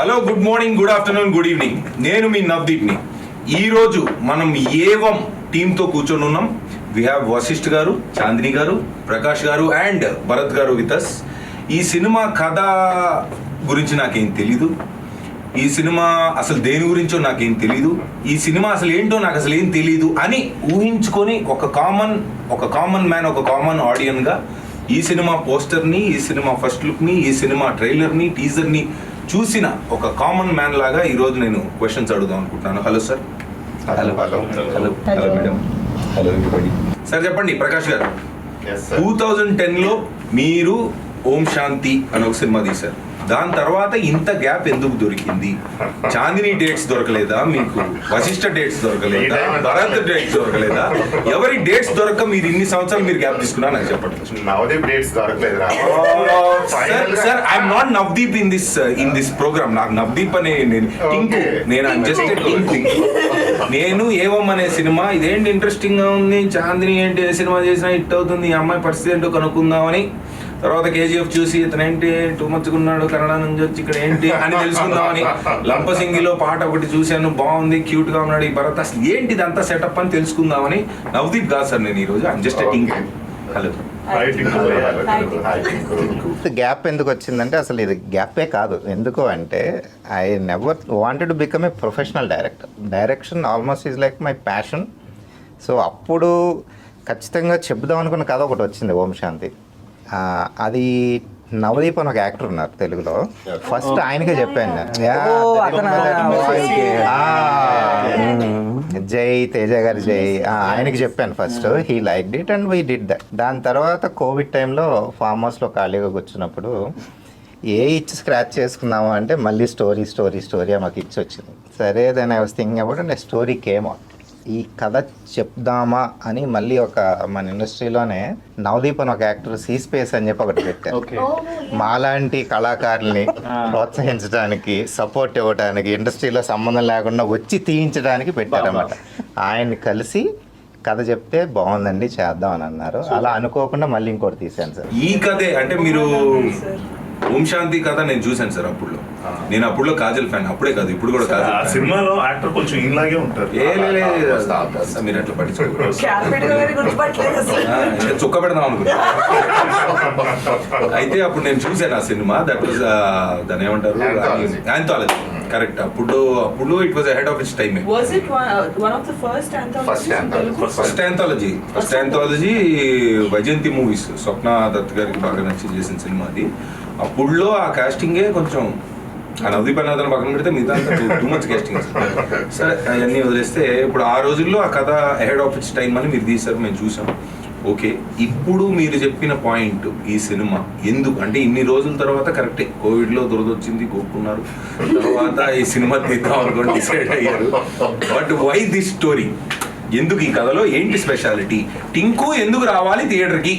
Hello, good morning, good afternoon, good evening. నేను మీ నవదీప్ని. ఈరోజు మనం ఏవం టీంతో కూర్చొని ఉన్నాం. వి హ్యావ్ వశిష్ఠ్ గారు, చాందిని గారు, ప్రకాష్ గారు అండ్ భరత్ గారు విత్ అస్. ఈ సినిమా కథ గురించి నాకేం తెలీదు. ఈ సినిమా అసలు దేని గురించో నాకేం తెలీదు. ఈ సినిమా అసలు ఏంటో నాకు అసలు ఏం తెలీదు అని ఊహించుకొని ఒక కామన్ మ్యాన్, ఒక కామన్ ఆడియన్గా ఈ సినిమా పోస్టర్ని, ఈ సినిమా ఫస్ట్ లుక్ని, ఈ సినిమా ట్రైలర్ని, టీజర్ని చూసిన ఒక కామన్ మ్యాన్ లాగా ఈరోజు నేను క్వశ్చన్స్ అడుగుదాం అనుకుంటున్నాను. Hello sir. Hello madam. Hello everybody. Sir చెప్పండి, ప్రకాష్ గారు, 2010లో మీరు ఓం శాంతి అని ఒక సినిమా తీశారు. దాని తర్వాత ఇంత గ్యాప్ ఎందుకు దొరికింది? చాందిని డేట్స్ దొరకలేదా మీకు? వశిష్ఠ డేట్స్ దొరకలేదా? భరత్ డేట్స్ దొరకలేదా? ఎవరి డేట్స్ దొరక మీరు ఇన్ని సంవత్సరాలు మీరు గ్యాప్ తీసుకున్నా నాకు చెప్పండి. నవదీప్ డేట్స్ దొరకలేదు. Sir I'm not Navdeep in this programme. నాకు నవదీప్ అనే టింకు, నేను జస్ట్ టింకు. నేను ఏవం అనే సినిమా ఇదేంటి ఇంట్రెస్టింగ్ గా ఉంది, చాందిని ఏంటి సినిమా చేసినా హిట్ అవుతుంది, ఈ అమ్మాయి పరిస్థితి ఏంటో కనుక్కుందామని, తర్వాత కేజీఎఫ్ చూసి ఇతనేంటి టూ మచ్గా ఉన్నాడు, కన్నడ నుంచి వచ్చి ఇక్కడ ఏంటి అని తెలుసుకుందామని, లంపసింగిలో పాట ఒకటి చూశాను, బాగుంది, క్యూట్ గా ఉన్నాడు ఈ భరత్, అసలు ఏంటి ఇదంతా సెటప్ అని తెలుసుకుందామని. నవదీప్ కాదు సార్ నేను ఈరోజు, I'm just Tinku. Hello. Gap ఎందుకు వచ్చిందంటే అసలు ఇది గ్యాపే కాదు. ఎందుకు అంటే I never wanted to become a professional director. Direction almost is like my passion. So అప్పుడు ఖచ్చితంగా చెప్దాం అనుకున్న కథ ఒకటి వచ్చింది, ఓం శాంతి. అది నవదీప్ అని ఒక యాక్టర్ ఉన్నారు తెలుగులో. ఫస్ట్ ఆయనకే చెప్పాను జై తేజ గారి జై, ఆయనకి చెప్పాను first. He like it and we did that. దాని తర్వాత కోవిడ్ టైంలో ఫామ్ హౌస్లో ఖాళీగా కూర్చున్నప్పుడు ఇచ్చి స్క్రాచ్ చేసుకుందాము అంటే మళ్ళీ స్టోరీ మాకు ఇచ్చి వచ్చింది. సరే then I was thinking about and story came out. ఈ కథ చెప్దామా అని మళ్ళీ ఒక మన ఇండస్ట్రీలోనే నవదీప్ అని ఒక యాక్టర్ సీ స్పేస్ అని చెప్పి ఒకటి పెట్టారు. మాలాంటి కళాకారుల్ని ప్రోత్సహించడానికి, సపోర్ట్ ఇవ్వడానికి, ఇండస్ట్రీలో సంబంధం లేకుండా వచ్చి తీయించడానికి పెట్టారన్నమాట. ఆయన్ని కలిసి కథ చెప్తే బాగుందండి చేద్దాం అని అన్నారు. అలా అనుకోకుండా మళ్ళీ ఇంకోటి తీశాను సార్. ఈ కథే అంటే మీరు ఓం శాంతి కథ నేను చూశాను సార్. నేను అప్పుడులో కాజల్ ఫ్యాన్, అప్పుడే కాదు ఇప్పుడు కూడా కాజల్. ఆ సినిమాలో యాక్టర్ కొంచెం ఇలాగే ఉంటారు. మీరు అట్లా పట్టించుకోరు, చుక్క పెడదాం అనుకున్నా. అయితే అప్పుడు నేను చూశాను ఆ సినిమా. దట్ వాజ్ దాని ఏమంటారు, యాంథాలజీ. కరెక్ట్. అప్పుడు it was ahead of its time. First anthology Vyjayanthi movies, Swapna Dutt గారికి బాగా నచ్చి చేసిన సినిమా అది. అప్పుడులో ఆ కాస్టింగే కొంచెం, ఆ నవదీప్ అన్నదాన్ని పక్కన పెడితే మిగతా టూ మచ్ కాస్టింగ్. సరే అవన్నీ వదిలేస్తే ఇప్పుడు ఆ రోజుల్లో ఆ కథ అహెడ్ ఆఫ్ ఇట్స్ టైం అని మీరు తీశారు, మేము చూసాం. ఓకే, ఇప్పుడు మీరు చెప్పిన పాయింట్, ఈ సినిమా ఎందుకు అంటే ఇన్ని రోజుల తర్వాత కరెక్టే కోవిడ్లో దురదొచ్చింది, కోరుకున్నారు, తర్వాత ఈ సినిమా తీద్దాం అనుకోండి డిసైడ్ అయ్యారు. But why this story? ఎందుకు ఈ కథలో ఏంటి స్పెషాలిటీ? టింకు ఎందుకు రావాలి థియేటర్కి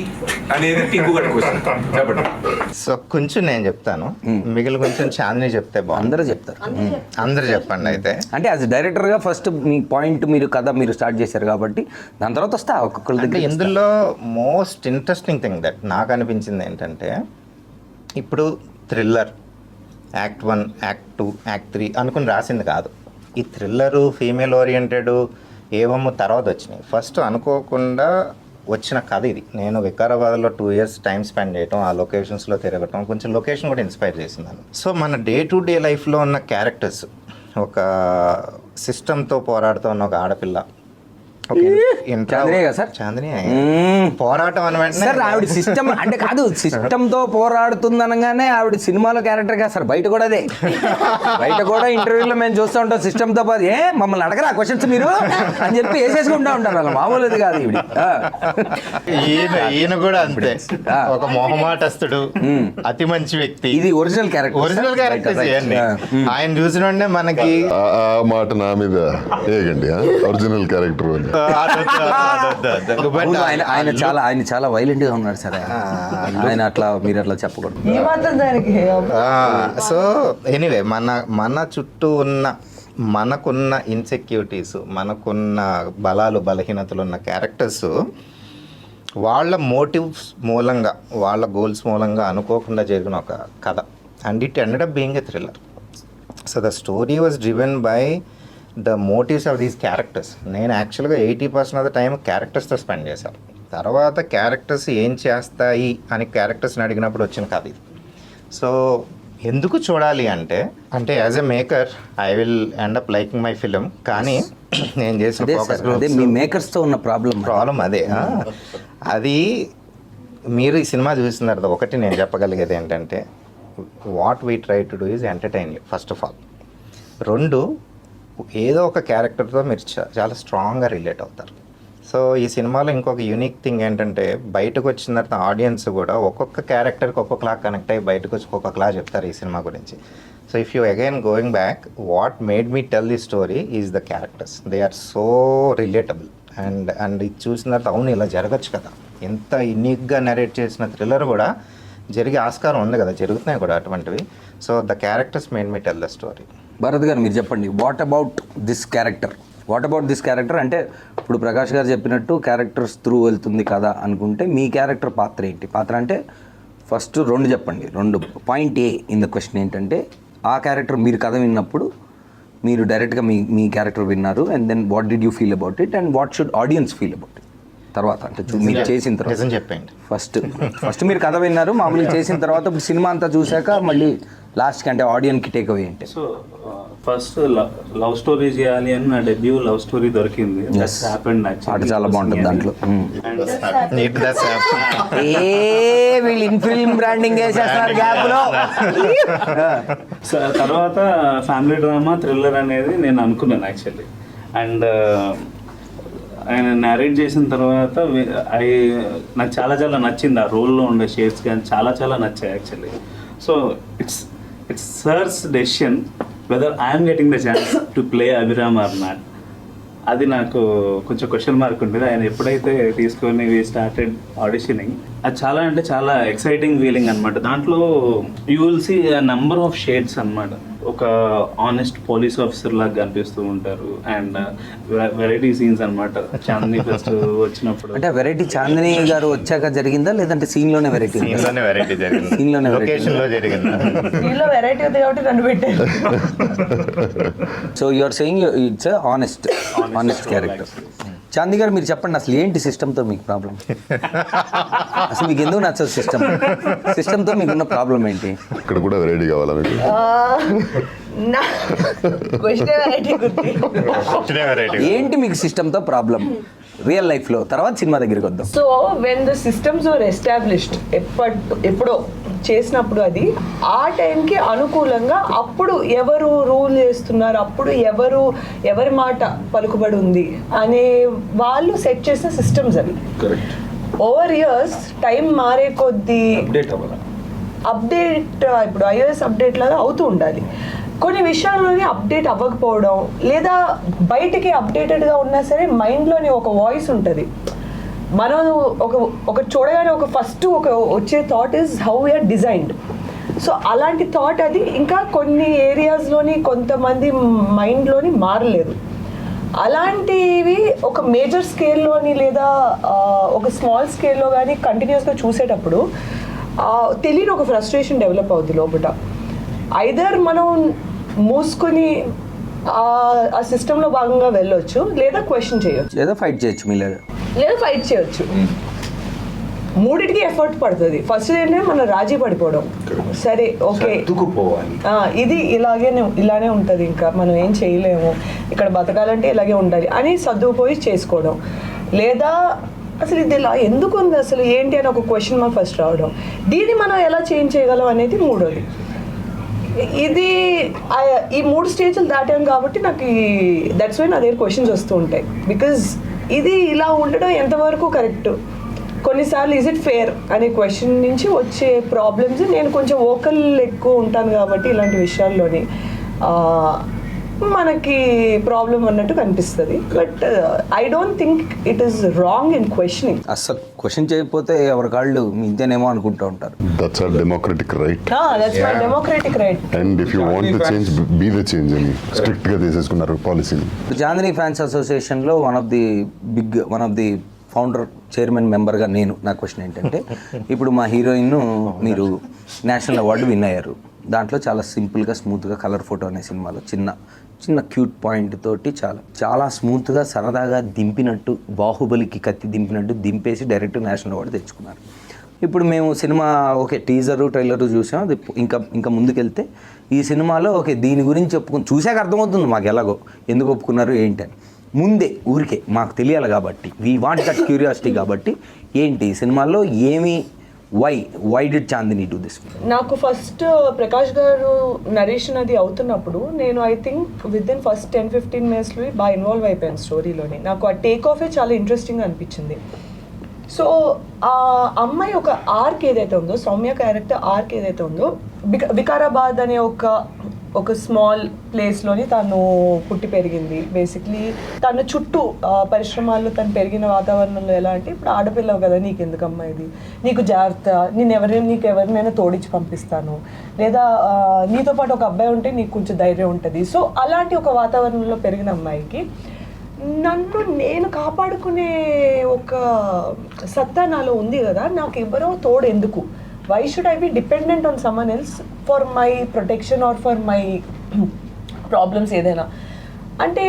అనేది టింకు గట్ట క్వశ్చన్ చెప్పండి. సో కొంచెం నేను చెప్తాను, మిగిలిన కొంచెం చాందిని చెప్తే అందరూ చెప్తారు. అందరూ చెప్పండి. అయితే అంటే యాజ్ డైరెక్టర్గా ఫస్ట్ మీ పాయింట్, మీరు కథ మీరు స్టార్ట్ చేశారు కాబట్టి దాని తర్వాత వస్తే ఒక్కొక్కరి దగ్గర. ఇందులో మోస్ట్ ఇంట్రెస్టింగ్ థింగ్ దట్ నాకు అనిపించింది ఏంటంటే, ఇప్పుడు థ్రిల్లర్ యాక్ట్ 1, యాక్ట్ 2, యాక్ట్ 3 అనుకుని రాసింది కాదు. ఈ థ్రిల్లరు, ఫీమేల్ ఓరియంటెడ్ ఏమో తర్వాత వచ్చినాయి. ఫస్ట్ అనుకోకుండా వచ్చిన కథ ఇది. నేను వికారాబాద్లో 2 years టైం స్పెండ్ చేయటం, ఆ లొకేషన్స్లో తిరగటం, కొంచెం లొకేషన్ కూడా ఇన్స్పైర్ చేసింది. సో మన డే టు డే లైఫ్లో ఉన్న క్యారెక్టర్స్, ఒక సిస్టంతో పోరాడుతూ ఉన్న ఒక ఆడపిల్ల, చాందిని పోరాటం అని సార్. ఆవిడ సిస్టమ్ అంటే కాదు, సిస్టమ్ తో పోరాడుతుందనగానే ఆవిడ సినిమాలో క్యారెక్టర్ కాదు సార్, బయట కూడా అదే. బయట కూడా ఇంటర్వ్యూలో మేము చూస్తూ ఉంటాం, సిస్టమ్ తో పాటు మమ్మల్ని అడగరా క్వశ్చన్స్ మీరు అని చెప్పి వేసేసుకుంటా ఉంటారు. అలా మామూలుది కాదు ఈవిడ. ఈయన కూడా అంతే, ఒక మొహమాటస్తుడు, అతి మంచి వ్యక్తి. ఇది ఒరిజినల్ క్యారెక్టర్. ఆయన చూసిన మనకి మాట నా మీద ఏగండి, ఒరిజినల్ క్యారెక్టర్. ఆయన చాలా వైలెంట్ గా ఉన్నాడు సార్. ఆయన అట్లా మీరు అట్లా చెప్పకూడదు. సో ఎనీవే మన చుట్టూ ఉన్న మనకున్న ఇన్సెక్యూరిటీస్, మనకున్న బలాలు బలహీనతలు ఉన్న క్యారెక్టర్స్ వాళ్ళ మోటివ్స్ మూలంగా, వాళ్ళ గోల్స్ మూలంగా అనుకోకుండా జరిగిన ఒక కథ. And it ended up being a thriller. So the story was driven by the motifs of these characters. నేను యాక్చువల్గా 80% ఆఫ్ ద టైం క్యారెక్టర్స్తో స్పెండ్ చేశాను. తర్వాత క్యారెక్టర్స్ ఏం చేస్తాయి అని క్యారెక్టర్స్ని అడిగినప్పుడు వచ్చిన కథ ఇది. సో ఎందుకు చూడాలి అంటే as a maker I will end up liking my film. కానీ నేను చేసిన ఫోకస్ అదే మీ మేకర్స్తో ఉన్న ప్రాబ్లం అదే. అది మీరు ఈ సినిమా చూసిన తర్వాత ఒకటి నేను చెప్పగలిగేది ఏంటంటే what we try to do is entertain you first of all. 2, ఏదో ఒక క్యారెక్టర్తో మీరు చాలా స్ట్రాంగ్గా రిలేట్ అవుతారు. సో ఈ సినిమాలో ఇంకొక యూనిక్ థింగ్ ఏంటంటే బయటకు వచ్చిన తర్వాత ఆడియన్స్ కూడా ఒక్కొక్క క్యారెక్టర్కి ఒక్కొక్కలా కనెక్ట్ అయ్యి బయటకు వచ్చి ఒక్కొక్కలా చెప్తారు ఈ సినిమా గురించి. So if you again going back, what made me tell the story is the characters. They are so relatable. And ఇది చూసిన తర్వాత అవును ఇలా జరగచ్చు కదా, ఎంత యూనిక్గా నరేట్ చేసిన థ్రిల్లర్ కూడా జరిగే ఆస్కారం ఉంది కదా, జరుగుతున్నాయి కూడా అటువంటివి. So the characters made me tell the story. Bharat గారు మీరు చెప్పండి, వాట్ అబౌట్ దిస్ క్యారెక్టర్ అంటే ఇప్పుడు ప్రకాష్ గారు చెప్పినట్టు క్యారెక్టర్స్ త్రూ వెళ్తుంది కదా అనుకుంటే మీ క్యారెక్టర్ పాత్ర ఏంటి? పాత్ర అంటే ఫస్ట్ 2 చెప్పండి. 2 point A in the question ఏంటంటే ఆ క్యారెక్టర్ మీరు కథ విన్నప్పుడు మీరు డైరెక్ట్గా మీ క్యారెక్టర్ విన్నారు, and then what did you feel about it and what should audience feel about it తర్వాత అంటే మీరు చేసిన తర్వాత. నిజం చెప్పండి. ఫస్ట్ మీరు కథ విన్నారు, మామూలుగా చేసిన తర్వాత ఇప్పుడు సినిమా అంతా చూశాక మళ్ళీ లాస్ట్కి అంటే ఆడియన్కి టేక్ అవే ఏంటి? సో ఫస్ట్ లవ్ స్టోరీ చేయాలి అని నా డెబ్యూ లవ్ స్టోరీ దొరికింది. పాట చాలా బాగుంటుంది దాంట్లో. వీళ్ళు ఇన్ఫిల్మ్ బ్రాండింగ్ వేసేస్తున్నారు గ్యాప్ లో. తర్వాత ఫ్యామిలీ డ్రామా థ్రిల్లర్ అనేది నేను అనుకున్నాను యాక్చువల్లీ. అండ్ ఆయన నేరేట్ చేసిన తర్వాత నాకు చాలా చాలా నచ్చింది. ఆ రోల్లో ఉండే షేడ్స్ కానీ చాలా నచ్చాయి actually. So it's sir's decision whether I'm getting the chance to play Abhiram or not. అది నాకు కొంచెం క్వశ్చన్ మార్క్ ఉండేది. ఆయన ఎప్పుడైతే తీసుకొని స్టార్టెడ్ ఆడిషనింగ్, అది చాలా ఎక్సైటింగ్ ఫీలింగ్ అనమాట. దాంట్లో you will see number of shades అనమాట. ఒక ఆనెస్ట్ పోలీస్ ఆఫీసర్ లాగా కనిపిస్తూ ఉంటారు అండ్ వెరైటీ సీన్స్ అనమాట. చాందిని ఫస్ట్ వచ్చినప్పుడు అంటే వెరైటీ చాందిని గారు వచ్చాక జరిగిందా లేదంటే సీన్లోనే వెరైటీ? వెరైటీ జరిగింది, సీన్లోనే లొకేషన్లో జరిగింది. దీనిలో వెరైటీ ఉంది కాబట్టి నన్ను పెట్టారు. So you are saying it's honest character. Chandi గారు మీరు చెప్పండి, అసలు ఏంటి సిస్టమ్తో మీకు ప్రాబ్లం? అసలు మీకు ఎందుకు నచ్చదు సిస్టమ్తో మీకున్న ప్రాబ్లం ఏంటి? ఇక్కడ కూడా వెరైటీ కావాలా మీకు? నా క్వశ్చన్ వెరైటీ ఏంటి మీకు సిస్టమ్తో ప్రాబ్లం రియల్ లైఫ్లో? తర్వాత సినిమా దగ్గరికి వద్దాం. So when the systems are established, ఎప్పుడో చేసినప్పుడు అది ఆ టైంకి అనుకూలంగా అప్పుడు ఎవరు రూల్ చేస్తున్నారు, అప్పుడు ఎవరి మాట పలుకుబడి ఉంది అనే వాళ్ళు సెట్ చేసిన సిస్టమ్స్ అవి. ఓవర్ ఇయర్స్ టైం మారే కొద్దీ అప్డేట్ ఇప్పుడు iOS అప్డేట్ లాగా అవుతూ ఉండాలి. కొన్ని విషయాల్లోనే అప్డేట్ అవ్వకపోవడం, లేదా బయటికి అప్డేటెడ్గా ఉన్నా సరే మైండ్లోని ఒక వాయిస్ ఉంటుంది. మనం ఒక చూడగానే ఫస్ట్ వచ్చే thought is how we're designed. So అలాంటి థాట్ అది ఇంకా కొన్ని ఏరియాస్లోని కొంతమంది మైండ్లోని మారలేదు. అలాంటివి ఒక మేజర్ స్కేల్లోని లేదా ఒక స్మాల్ స్కేల్లో కానీ కంటిన్యూస్గా చూసేటప్పుడు తెలియని ఒక ఫ్రస్ట్రేషన్ డెవలప్ అవుతుంది లోపల. ఐదర్ మనం మూసుకొని ఆ సిస్టంలో భాగంగా వెళ్ళొచ్చు, లేదా క్వశ్చన్ చేయొచ్చు, లేదా ఫైట్ చేయొచ్చు, లేదా ఫైట్ చేయొచ్చు. మూడిటికి ఎఫర్ట్ పడుతుంది. ఫస్ట్ ఏంటంటే మనం రాజీ పడిపోవడం, సరే ఓకే ఇది ఇలానే ఉంటుంది, ఇంకా మనం ఏం చేయలేము, ఇక్కడ బతకాలంటే ఇలాగే ఉండాలి అని సర్దుకుపోయి చేసుకోవడం. లేదా అసలు ఇది ఇలా ఎందుకు ఉంది, అసలు ఏంటి అని ఒక క్వశ్చన్ మనం ఫస్ట్ రావడం. దీన్ని మనం ఎలా చేంజ్ చేయగలం అనేది మూడోది. ఇది ఈ 3 స్టేజ్లు దాటాం కాబట్టి నాకు దట్స్ వై నా దగ్గర క్వశ్చన్స్ వస్తూ ఉంటాయి. బికాజ్ ఇది ఇలా ఉండడం ఎంతవరకు కరెక్ట్, కొన్నిసార్లు ఈజ్ ఇట్ ఫేర్ అనే క్వశ్చన్ నుంచి వచ్చే ప్రాబ్లమ్స్. నేను కొంచెం వోకల్ ఎక్కువ ఉంటాను కాబట్టి ఇలాంటి విషయాల్లోని మనకి ప్రాబ్లం అన్నట్టు కనిపిస్తుంది. But I don't think it is wrong in questioning. అసలు క్వశ్చన్ చేయకపోతే ఎవరి కాళ్ళు ఇంతేనేమో అనుకుంటూ ఉంటారు. That's our democratic right. That's my democratic right. And if you want to change be the change అని స్ట్రిక్ట్ గా తీసేసుకున్నారు పాలసీని. చాందిని ఫ్యాన్స్ అసోసియేషన్లో one of the founder chairman మెంబర్గా నా క్వశ్చన్ ఏంటంటే ఇప్పుడు మా హీరోయిన్ మీరు నేషనల్ అవార్డు విన్ అయ్యారు, దాంట్లో చాలా సింపుల్గా స్మూత్గా కలర్ ఫోటో అనే సినిమాలో చిన్న క్యూట్ పాయింట్ తోటి చాలా స్మూత్గా సరదాగా దింపినట్టు, బాహుబలికి కత్తి దింపినట్టు దింపేసి డైరెక్ట్ నేషనల్ అవార్డు తెచ్చుకున్నారు. ఇప్పుడు మేము సినిమా ఓకే టీజరు ట్రైలరు చూసాం, అది ఇంకా ముందుకెళ్తే ఈ సినిమాలో ఓకే దీని గురించి చూసాక అర్థమవుతుంది మాకు ఎలాగో ఎందుకు ఒప్పుకున్నారు ఏంటి అని. ముందే ఊరికే మాకు తెలియాలి కాబట్టి, వీ వాంట్ దట్ క్యూరియాసిటీ కాబట్టి ఏంటి ఈ సినిమాల్లో ఏమి why did Chandini do this? నాకు ఫస్ట్ ప్రకాష్ గారు నరేషన్ అది అవుతున్నప్పుడు నేను I think within first 10-15 మినిట్స్లో బాగా ఇన్వాల్వ్ అయిపోయాను స్టోరీలోని. నాకు ఆ టేక్ ఆఫే చాలా ఇంట్రెస్టింగ్ అనిపించింది. సో ఆ అమ్మాయి ఒక ఆర్క్ ఏదైతే ఉందో, సౌమ్య క్యారెక్టర్ ఆర్క్ ఏదైతే ఉందో, వికారాబాద్ అనే ఒక స్మాల్ ప్లేస్లోని తను పుట్టి పెరిగింది. బేసిక్లీ తను చుట్టూ పరిశ్రమాల్లో తను పెరిగిన వాతావరణంలో ఎలా అంటే, ఇప్పుడు ఆడపిల్లవు కదా నీకు ఎందుకమ్మా ఇది, నీకు జాగ్రత్త, నీకు ఎవరినైనా తోడించి పంపిస్తాను, లేదా నీతో పాటు ఒక అబ్బాయి ఉంటే నీకు కొంచెం ధైర్యం ఉంటుంది. సో అలాంటి ఒక వాతావరణంలో పెరిగిన అమ్మాయికి నన్ను నేను కాపాడుకునే ఒక సత్తా నాలో ఉంది కదా, నాకు ఎవరో తోడు ఎందుకు, why should I be dependent on someone else for my protection or for my problems ఏదైనా అంటే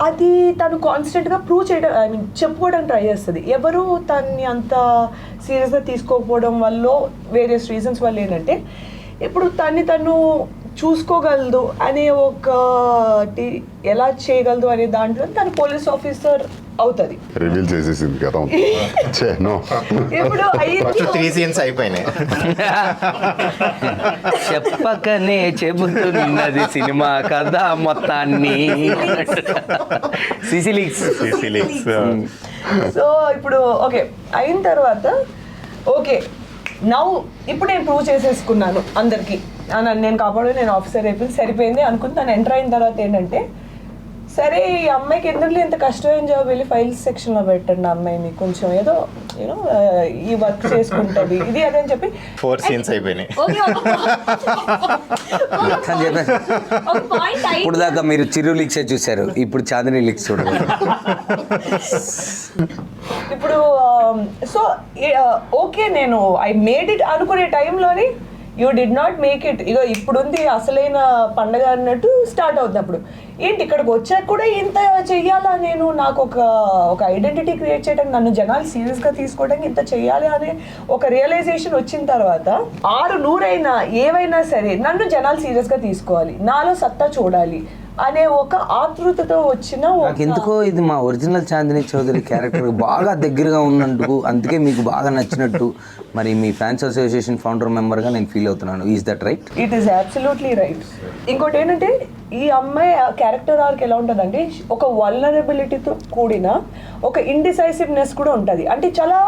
అది తను కాన్స్టెంట్గా ప్రూవ్ చేయడం, ఐ మీన్ చెప్పుకోవడానికి ట్రై చేస్తుంది. ఎవరు తన్ని అంత సీరియస్గా తీసుకోకపోవడం వల్ల వేరియస్ రీజన్స్ వల్ల ఏంటంటే, ఇప్పుడు తను చూసుకోగలదు అనే ఒకటి ఎలా చేయగలదు అనే దాంట్లో తను పోలీస్ ఆఫీసర్ అవుతుంది. రివీల్ చేసేసింది కదా. ఇప్పుడు 3 scenes అయిపోయినాయి. చెప్పకనే చెబుతున్నది సినిమా కథ మొత్తాన్ని. సిసిలిక్స్. సో ఇప్పుడు ఓకే అయిన తర్వాత ఓకే ఇప్పుడు నేను ప్రూవ్ చేసేసుకున్నాను అందరికీ, నేను కాపాడు, నేను ఆఫీసర్ అయిపోయింది, సరిపోయింది అనుకుని తను ఎంటర్ అయిన తర్వాత ఏంటంటే, సరే ఈ అమ్మాయికి ఎందుకు ఇంత కష్టమైన జాబ్, వెళ్ళి ఫైల్స్ సెక్షన్లో పెట్టండి అమ్మాయిని, కొంచెం ఏదో యూనో ఈ వర్క్ చేసుకుంటుంది ఇది అదని చెప్పి 4 scenes అయిపోయినాయి. ఇప్పుడు దాకా మీరు చిరు లీక్సే చూశారు, ఇప్పుడు చాందిని లీక్స్ చూడండి. ఇప్పుడు సో ఓకే నేను ఐ మేడ్ ఇట్ అనుకునే టైంలోని you did not make it. Ego ఇప్పుడుంది అసలైన పండగ అన్నట్టు స్టార్ట్ అవుతున్నప్పుడు ఏంటి ఇక్కడికి వచ్చాక కూడా ఇంత చెయ్యాలా, నేను నాకు ఒక ఐడెంటిటీ క్రియేట్ చేయడానికి, నన్ను జనాలు సీరియస్గా తీసుకోవడానికి ఇంత చెయ్యాలి అనే ఒక రియలైజేషన్ వచ్చిన తర్వాత 600 ఏవైనా సరే నన్ను జనాలు సీరియస్గా తీసుకోవాలి, నాలో సత్తా చూడాలి అనే ఒక ఆతృతతో వచ్చిన ఎందుకో ఇది మా ఒరిజినల్ చాందిని చౌదరి క్యారెక్టర్ బాగా దగ్గరగా ఉన్నందుకు, అందుకే మీకు బాగా నచ్చినట్టు మరి మీ ఫ్యాన్స్ అసోసియేషన్ ఫౌండర్ మెంబర్గా నేను ఫీల్ అవుతున్నాను. Is that right? It is absolutely right. ఇంకోటి ఏంటంటే ఈ అమ్మాయి క్యారెక్టర్ ఆర్క్ ఎలా ఉంటుందంటే, ఒక వల్నరబిలిటీతో కూడిన ఒక ఇండిసైసివ్నెస్ కూడా ఉంటుంది. అంటే చాలా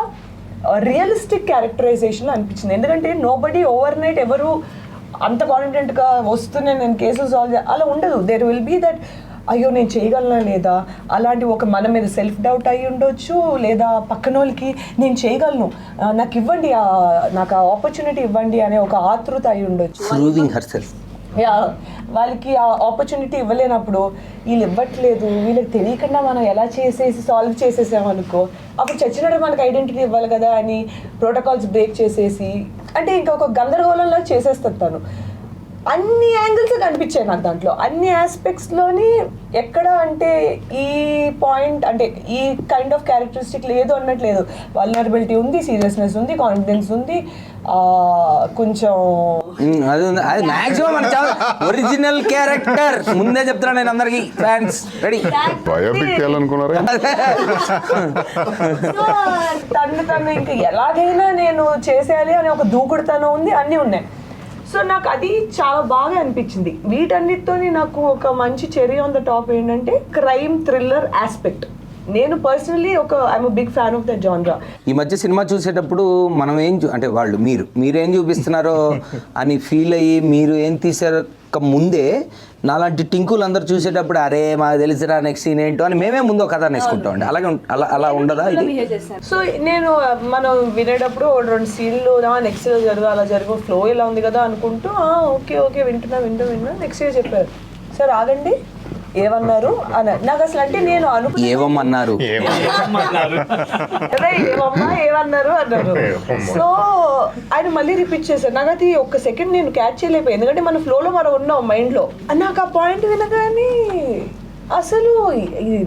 రియలిస్టిక్ క్యారెక్టరైజేషన్ అనిపించింది. ఎందుకంటే నోబడీ ఓవర్ నైట్ ఎవరు అంత కాన్ఫిడెంట్గా వస్తూనే నేను కేసులు సాల్వ్ అలా ఉండదు. దేర్ విల్ బీ దట్ అయ్యో నేను చేయగలనా లేదా, అలాంటి ఒక మన మీద సెల్ఫ్ డౌట్ అయ్యి ఉండొచ్చు, లేదా పక్కన వాళ్ళకి నేను చేయగలను, నాకు ఇవ్వండి, నాకు ఆ ఆపర్చునిటీ ఇవ్వండి అనే ఒక ఆతృత అయి ఉండొచ్చు. వాళ్ళకి ఆ ఆపర్చునిటీ ఇవ్వలేనప్పుడు వీళ్ళు ఇవ్వట్లేదు, వీళ్ళకి తెలియకుండా మనం ఎలా సాల్వ్ చేసేసామనుకో, అప్పుడు చచ్చినట్టు మనకు ఐడెంటిటీ ఇవ్వాలి కదా అని ప్రోటోకాల్స్ బ్రేక్ చేసేసి, అంటే ఇంకొక గందరగోళంలో చేసేస్తుంది తను. అన్ని యాంగిల్స్ కనిపించాయి నాకు దాంట్లో, అన్ని ఆస్పెక్ట్స్లోని. ఎక్కడ అంటే ఈ పాయింట్ అంటే ఈ కైండ్ ఆఫ్ క్యారెక్టరిస్టిక్ లేదు అన్నట్లేదు. వల్నరబిలిటీ ఉంది, సీరియస్నెస్ ఉంది, కాన్ఫిడెన్స్ ఉంది, కొంచెం అది మాక్సిమం ఒరిజినల్ క్యారెక్టర్. ముందే చెప్తున్నా నేను అందరికి ఫ్యాన్స్ రెడీ. బయోపిక్ చేయాలనుకున్నారా? తను ఇంకా ఎలాగైనా నేను చేసేయాలి అనే ఒక దూకుడుతనం ఉంది, అన్నీ ఉన్నాయి. సో నాకు అది చాలా బాగా అనిపించింది. వీటన్నిటితో నాకు ఒక మంచి చెరీ ఆన్ ద టాప్ ఏంటంటే క్రైమ్ థ్రిల్లర్ ఆస్పెక్ట్. నేను personally I'm big fan of the genre. ఈ మధ్య సినిమా చూసేటప్పుడు మనం అంటే వాళ్ళు మీరేం చూపిస్తున్నారో అని ఫీల్ అయ్యి మీరు ఏం తీసారో ముందే నాలాంటి టింకులు అందరు చూసేటప్పుడు అరే మాకు తెలిసిరా నెక్స్ట్ సీన్ ఏంటో అని మేమే ముందు కథ నేర్చుకుంటామండి. అలాగే అలా ఉండదా ఇది? సో నేను మనం వినేటప్పుడు 2 సీన్లు నెక్స్ట్ జరుగు అలా జరుగు ఫ్లో ఇలా ఉంది కదా అనుకుంటూ ఓకే వింటున్నా నెక్స్ట్ చెప్పారు సార్ ఆగండి ఏమన్నారు అన్నారు. నాకు అసలు అంటే నేను అనుకున్నా ఏమన్నారు కదా, ఏమమ్మా ఏమన్నారు అన్నారు. సో ఆయన మళ్ళీ రిపీట్ చేశారు. నాకు అది ఒక్క సెకండ్ నేను క్యాచ్ చేయలేకపోయాను, ఎందుకంటే మన ఫ్లోలో మనం ఉన్నాం మైండ్లో. నాకు ఆ పాయింట్ వినగానే అసలు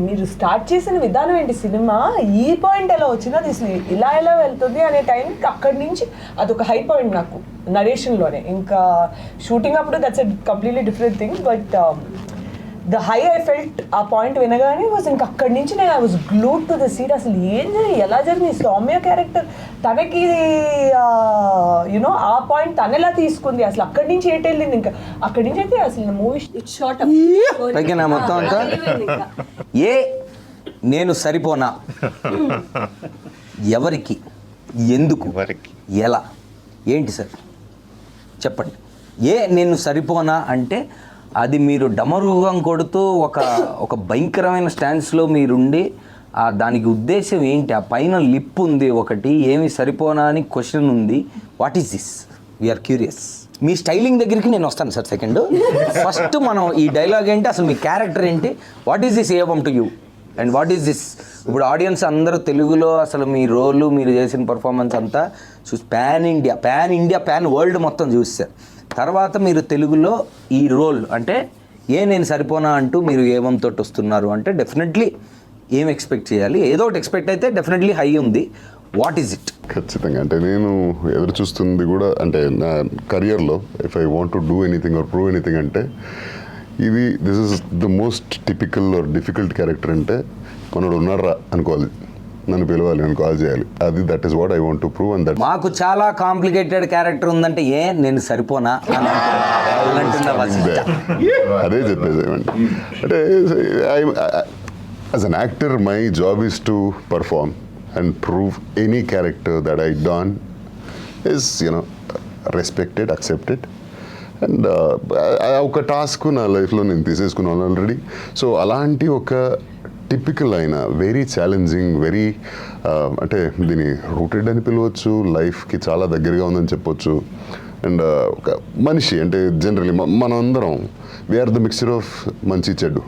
మీరు స్టార్ట్ చేసిన విధానం ఏంటి, సినిమా ఈ పాయింట్ ఎలా వచ్చింది, అది అసలు ఇలా ఎలా వెళ్తుంది అనే టైంకి అక్కడి నుంచి అదొక హై పాయింట్ నాకు నరేషన్లోనే. ఇంకా షూటింగ్ అప్పుడు that's a completely different thing, but the high I felt ఆ పాయింట్ వినగానే వాజ్ ఇంకా అక్కడి నుంచి నేను I was glued to the seat. అసలు ఏం జరిగింది, ఎలా జరిగింది, సౌమ్య క్యారెక్టర్ తనకి యునో ఆ పాయింట్ తను ఎలా తీసుకుంది, అసలు అక్కడి నుంచి ఏంటి వెళ్ళింది, ఇంకా అక్కడి నుంచి అయితే అసలు మూవీ షార్ట్ ఓకేనా మొత్తం అంతా. ఏ నేను సరిపోనా, ఎవరికి, ఎందుకు, ఎవరికి? ఎలా, ఏంటి సార్ చెప్పండి. ఏ నేను సరిపోనా అంటే అది మీరు డమరుగం కొడుతూ ఒక భయంకరమైన స్టాన్స్లో మీరుండి దానికి ఉద్దేశం ఏంటి, ఆ పైన లిప్ ఉంది ఒకటి, ఏమి సరిపోనా అని క్వశ్చన్ ఉంది. What is this, we're curious. మీ స్టైలింగ్ దగ్గరికి నేను వస్తాను సార్ సెకండ్. ఫస్ట్ మనం ఈ డైలాగ్ ఏంటి, అసలు మీ క్యారెక్టర్ ఏంటి, what is this evam to you and what is this. ఇప్పుడు ఆడియన్స్ అందరూ తెలుగులో అసలు మీ రోలు, మీరు చేసిన పర్ఫార్మెన్స్ అంతా చూసి పాన్ ఇండియా పాన్ వరల్డ్ మొత్తం చూస్తారు. తర్వాత మీరు తెలుగులో ఈ రోల్ అంటే నేను సరిపోనా అంటూ మీరు ఏవంతో వస్తున్నారు అంటే డెఫినెట్లీ ఏం ఎక్స్పెక్ట్ చేయాలి, ఏదో ఒకటి ఎక్స్పెక్ట్ అయితే డెఫినెట్లీ హై ఉంది. What is it? ఖచ్చితంగా అంటే నేను ఎదురు చూస్తుంది కూడా అంటే నా కెరియర్లో if I want to do anything or prove anything అంటే this is the most typical or difficult character. అంటే మనోడు ఉన్నారా అనుకోవాలి, నన్ను పిలవాలి, నన్ను కాల్ చేయాలి, అది that is what I want to prove. And that మాకు చాలా కాంప్లికేటెడ్ క్యారెక్టర్ ఉందంటే నేను సరిపోనా అని అంటున్నా వసిష్ఠ. అదే చెప్పేసేమండి. అంటే as an actor my job is to perform and prove any character that I done is you know respected, accepted. And ఒక టాస్క్ నా లైఫ్లో నేను తీసేసుకున్నాను ఆల్రెడీ. సో అలాంటి ఒక టిపికల్ అయిన వెరీ ఛాలెంజింగ్, వెరీ అంటే దీన్ని రూటెడ్ అని పిలవచ్చు, లైఫ్కి చాలా దగ్గరగా ఉందని చెప్పొచ్చు. అండ్ ఒక మనిషి అంటే జనరలీ మనం అందరం వీఆర్ ద మిక్చర్ ఆఫ్ మంచి చెడ్డు.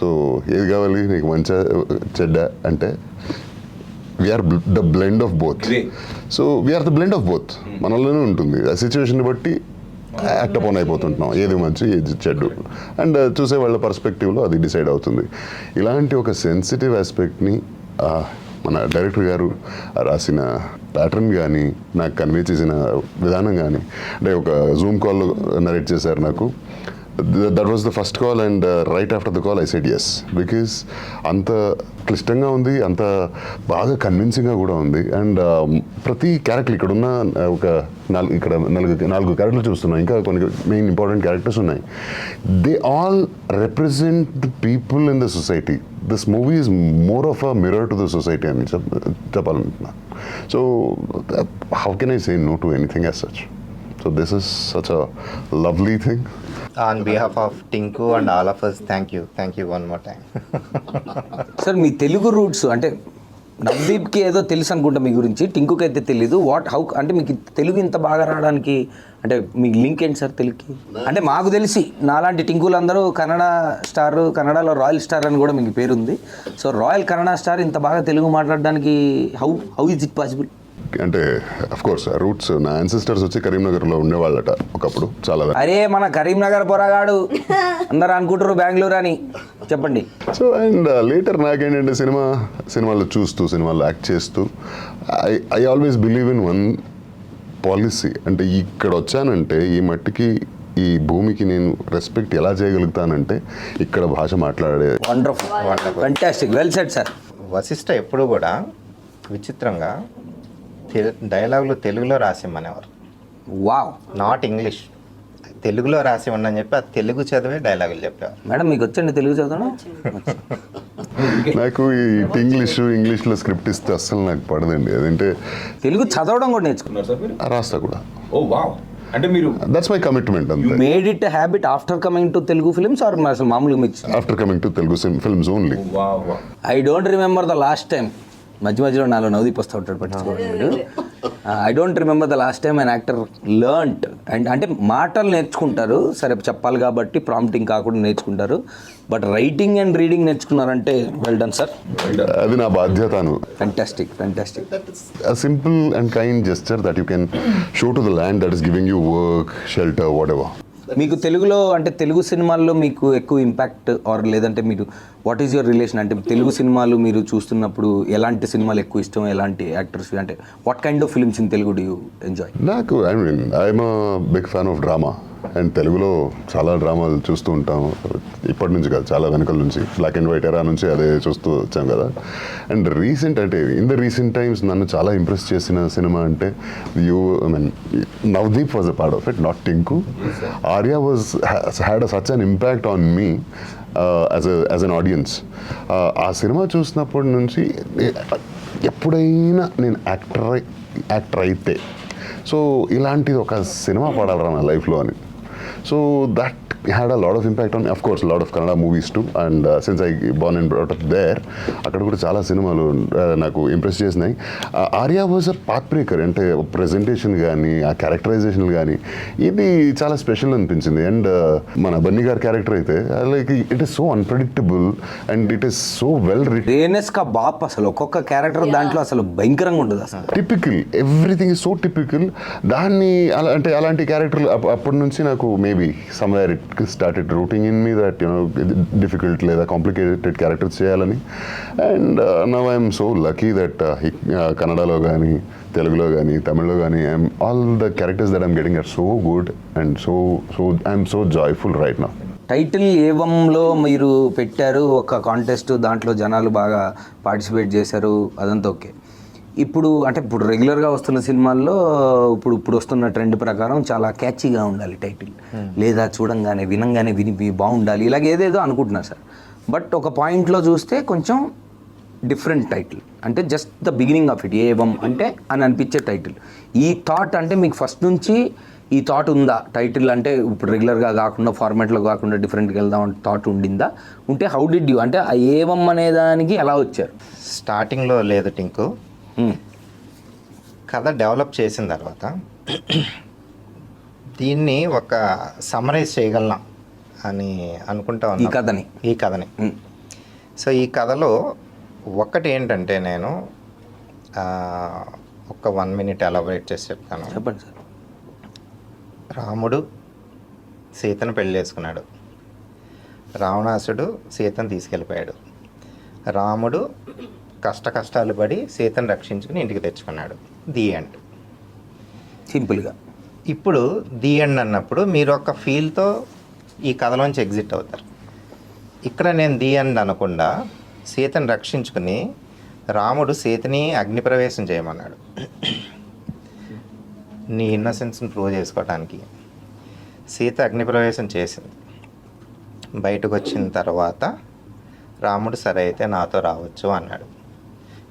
సో ఏది కావాలి నీకు, మంచి చెడ్డ అంటే we're the blend of both. So we're the blend of both, మనలోనే ఉంటుంది. ఆ సిచ్యువేషన్ బట్టి యాక్ట్ అపాన్ అయిపోతుంటున్నాం, ఏది మంచి ఏది చెడ్డు. అండ్ చూసే వాళ్ళ పర్స్పెక్టివ్లో అది డిసైడ్ అవుతుంది. ఇలాంటి ఒక సెన్సిటివ్ ఆస్పెక్ట్ని మన డైరెక్టర్ గారు రాసిన ప్యాటర్న్ కానీ, నాకు కన్వే చేసిన విధానం కానీ, అంటే ఒక జూమ్ కాల్లో నరేట్ చేశారు నాకు. That was the first call and right after the call I said yes, because అంత క్లిష్టంగా ఉంది, అంత బాగా కన్విన్సింగ్గా కూడా ఉంది. అండ్ ప్రతి క్యారెక్టర్ ఇక్కడున్న ఒక నాలుగు క్యారెక్టర్లు చూస్తున్నాం, ఇంకా కొన్ని మెయిన్ ఇంపార్టెంట్ క్యారెక్టర్స్ ఉన్నాయి. They all represent the people in the society. This movie is more of a mirror to the society అని చెప్పాలనుకుంటున్నాను. So how can I say no to anything as such. So this is such a lovely thing. On behalf of Tinku and all of us, thank you one more time. Sir me Telugu roots అంటే నవదీప్కి ఏదో తెలుసు అనుకుంటా మీ గురించి, టింకుకి అయితే తెలీదు. How అంటే మీకు తెలుగు ఇంత బాగా రావడానికి అంటే మీ లింక్ ఏంటి సార్ తెలుగుకి? అంటే మాకు తెలిసి నాలాంటి టింకులు అందరూ కన్నడ స్టార్, కన్నడలో రాయల్ స్టార్ అని కూడా మీకు పేరుంది. సో రాయల్ కన్నడ స్టార్ ఇంత బాగా తెలుగు మాట్లాడడానికి హౌ ఇస్ ఇట్ పాసిబుల్? అంటే అఫ్ కోర్స్ రూట్స్ నా యాన్సిస్టర్స్ వచ్చి కరీంనగర్లో ఉండేవాళ్ళట ఒకప్పుడు చాలా. అరే మన కరీంనగర్ పొరగాడు అందరు అనుకుంటారు బెంగళూరు అని, చెప్పండి. సో అండ్ లేటర్ నాకేంటంటే సినిమాలో చూస్తూ, సినిమాలో యాక్ట్ చేస్తూ I always believe in one policy. అంటే ఇక్కడ వచ్చానంటే ఈ మట్టికి ఈ భూమికి నేను రెస్పెక్ట్ ఎలా చేయగలుగుతానంటే ఇక్కడ భాష మాట్లాడే. Wonderful, fantastic, well said sir. Vashishtha ఎప్పుడు కూడా విచిత్రంగా డైలాగులు తెలుగులో రాసిమ్మనేవారు, వావ్, నాట్ ఇంగ్లీష్. తెలుగులో రాసి ఉండని చెప్పి ఆ తెలుగు చదివే డైలాగులు చెప్పేవారు. మేడం మీకు వచ్చండి తెలుగు చదవడం? నాకు ఈ ఇంగ్లీష్లో స్క్రిప్ట్ ఇస్తే అస్సలు నాకు పడదండి. అదంటే తెలుగు చదవడం కూడా నేర్చుకున్నారు సార్ మీరు? రాస్తా కూడా. ఓ వావ్, అంటే మీరు దట్స్ మై కమిట్మెంట్ అంతే. Made it habit after coming to Telugu films or అసలు మామూలుగా mix? After coming to Telugu films only. Wow. I don't remember the last time. మధ్య మధ్యలో నాలో నవ్వుదీప్ వస్తూ ఉంటాడు, పట్టించుకోండి. I don't remember the last time an actor learned and అంటే మాటలు నేర్చుకుంటారు, సరే చెప్పాలి కాబట్టి ప్రాంప్టింగ్ కాకుండా నేర్చుకుంటారు, బట్ రైటింగ్ అండ్ రీడింగ్ నేర్చుకున్నారంటే వెల్ డన్ సార్, అది నా బాధ్యతను. Fantastic fantastic. A simple and kind gesture that you can show to the land that is giving you work, shelter, whatever. మీకు తెలుగులో అంటే తెలుగు సినిమాల్లో మీకు ఎక్కువ ఇంపాక్ట్ ఆర్ లేదంటే మీరు వాట్ ఈస్ యువర్ రిలేషన్, అంటే తెలుగు సినిమాలు మీరు చూస్తున్నప్పుడు ఎలాంటి సినిమాలు ఎక్కువ ఇష్టం, ఎలాంటి యాక్టర్స్, అంటే what kind of films in Telugu do you enjoy? నాకు I'm big fan of drama, and తెలుగులో చాలా డ్రామాలు చూస్తూ ఉంటాము ఇప్పటి నుంచి కాదు, చాలా వెనకల నుంచి, బ్లాక్ అండ్ వైట్ ఎరా నుంచి అదే చూస్తూ వచ్చాం కదా. అండ్ రీసెంట్ అంటే ఇన్ ద రీసెంట్ టైమ్స్ నన్ను చాలా ఇంప్రెస్ చేసిన సినిమా అంటే Navdeep was a part of it, not Tinku. Arya had such an impact on me as an audience. ఆ సినిమా చూసినప్పటి నుంచి ఎప్పుడైనా నేను యాక్టర్ అయితే సో ఇలాంటిది ఒక సినిమా పడాలరా నా లైఫ్లో అని. So that had a lot of impact on me. Of course, a lot of Kannada movies too. And since I born and brought up there, అక్కడ కూడా చాలా సినిమాలు నాకు ఇంప్రెస్ చేసినాయి. Arya was a path breaker, అంటే ప్రెజెంటేషన్ కానీ ఆ characterisation కానీ ఇది చాలా స్పెషల్ అనిపించింది. అండ్ మన బన్నీ గారి క్యారెక్టర్ అయితే like it is so unpredictable and it is so well written. రేనెస్ కా బాప్ అసలు ఒక్కొక్క క్యారెక్టర్ దాంట్లో అసలు భయంకరంగా ఉంటుంది అసలు. Typical, everything is so typical. దాన్ని అంటే అలాంటి క్యారెక్టర్లు అప్పటి నుంచి నాకు maybe somewhere it started rooting in me that difficult లేదా complicated characters చేయాలని. And now I am so lucky that కన్నడలో కానీ తెలుగులో కానీ తమిళ్లో కానీ all the characters that I'm getting are so good and so I'm so joyful right now. Title ఏవంలో మీరు పెట్టారు ఒక కాంటెస్ట్, దాంట్లో జనాలు బాగా పార్టిసిపేట్ చేశారు, అదంతా ఓకే. ఇప్పుడు అంటే ఇప్పుడు రెగ్యులర్గా వస్తున్న సినిమాల్లో ఇప్పుడు వస్తున్న ట్రెండ్ ప్రకారం చాలా క్యాచీగా ఉండాలి టైటిల్, లేదా చూడంగానే వినంగానే విని బాగుండాలి, ఇలాగ ఏదేదో అనుకుంటున్నారు సార్. బట్ ఒక పాయింట్లో చూస్తే కొంచెం డిఫరెంట్ టైటిల్, అంటే just the beginning of it Evam అంటే అని అనిపించే టైటిల్. ఈ థాట్ అంటే మీకు ఫస్ట్ నుంచి ఈ థాట్ ఉందా టైటిల్ అంటే ఇప్పుడు రెగ్యులర్గా కాకుండా ఫార్మాట్లో కాకుండా డిఫరెంట్గా వెళ్దాం అంటే థాట్ ఉండిందా? ఉంటే హౌ డిడ్ యూ, అంటే ఆ ఏవం అనే దానికి ఎలా వచ్చారు? స్టార్టింగ్లో లేదు టింకు, కథ డెవలప్ చేసిన తర్వాత దీన్ని ఒక సమరైజ్ చేయగలం అని అనుకుంటా ఉన్నాను ఈ కథని. సో ఈ కథలో ఒకటి ఏంటంటే నేను ఒక 1 minute ఎలాబరేట్ చేసి చెప్తాను. చెప్పండి సార్. రాముడు సీతను పెళ్లి చేసుకున్నాడు, రావణాసుడు సీతను తీసుకెళ్ళిపోయాడు, రాముడు కష్టాలు పడి సీతను రక్షించుకుని ఇంటికి తెచ్చుకున్నాడు. ది ఎండ్, సింపుల్గా. ఇప్పుడు ది ఎండ్ అన్నప్పుడు మీరు ఒక ఫీల్తో ఈ కథలోంచి ఎగ్జిట్ అవుతారు. ఇక్కడ నేను ది ఎండ్ అనకుండా సీతను రక్షించుకుని రాముడు సీతని అగ్నిప్రవేశం చేయమన్నాడు నీ ఇన్నోసెన్స్ని ప్రూవ్ చేసుకోవటానికి. సీత అగ్నిప్రవేశం చేసింది, బయటకు వచ్చిన తర్వాత రాముడు సరే అయితే నాతో రావచ్చు అన్నాడు.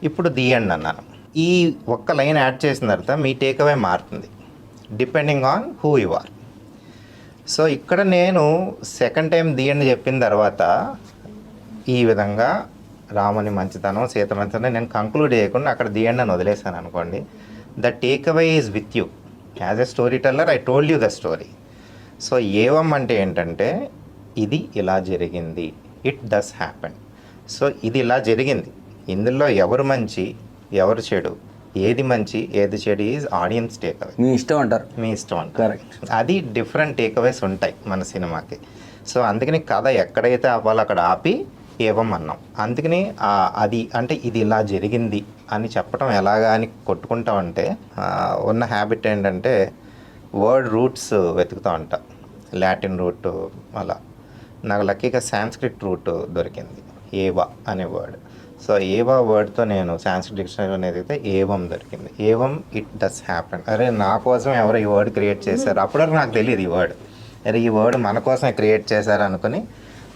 ఇప్పుడు ది ఎండ్ అన్నాను. ఈ ఒక్క లైన్ యాడ్ చేసిన తర్వాత మీ టేక్అవే మారుతుంది depending on who you are. So ఇక్కడ నేను సెకండ్ టైం ది ఎండ్ చెప్పిన తర్వాత ఈ విధంగా రాముని మంచితనం సీత మంచితనం నేను కంక్లూడ్ చేయకుండా అక్కడ ది ఎండ్ అని వదిలేసాను అనుకోండి. The takeaway is with you as a story teller. I told you the story. So Evam అంటే ఏంటంటే ఇది ఇలా జరిగింది, ఇట్ డస్ హ్యాపెన్. సో ఇది ఇలా జరిగింది, ఇందులో ఎవరు మంచి ఎవరు చెడు, ఏది మంచి ఏది చెడు ఈజ్ ఆడియన్స్ టేక్అవే. మీ ఇష్టం అంటారు. మీ ఇష్టం అంటారు. కరెక్ట్. అది డిఫరెంట్ టేక్అవేస్ ఉంటాయి మన సినిమాకి. సో అందుకని కథ ఎక్కడైతే ఆపాలో అక్కడ ఆపి ఏవం అన్నాం. అందుకని అది అంటే ఇది ఇలా జరిగింది అని చెప్పడం ఎలాగా అని కొట్టుకుంటా ఉంటే ఉన్న హ్యాబిట్ ఏంటంటే వర్డ్ రూట్స్ వెతుకుతూ ఉంటా. లాటిన్ రూట్ అలా నాకు లక్కీగా సాంస్క్రిట్ రూట్ దొరికింది, ఏవా అనే వర్డ్. సో ఏవా వర్డ్తో నేను సాంస్క్రిట్ డిక్షనరీలో ఎదిగితే ఏవం దొరికింది. ఏవం ఇట్ డస్ హ్యాపెన్. అరే నా కోసం ఎవరు ఈ వర్డ్ క్రియేట్ చేశారు, అప్పటివరకు నాకు తెలియదు ఈ వర్డ్. అరే ఈ వర్డ్ మన కోసమే క్రియేట్ చేశారు అనుకుని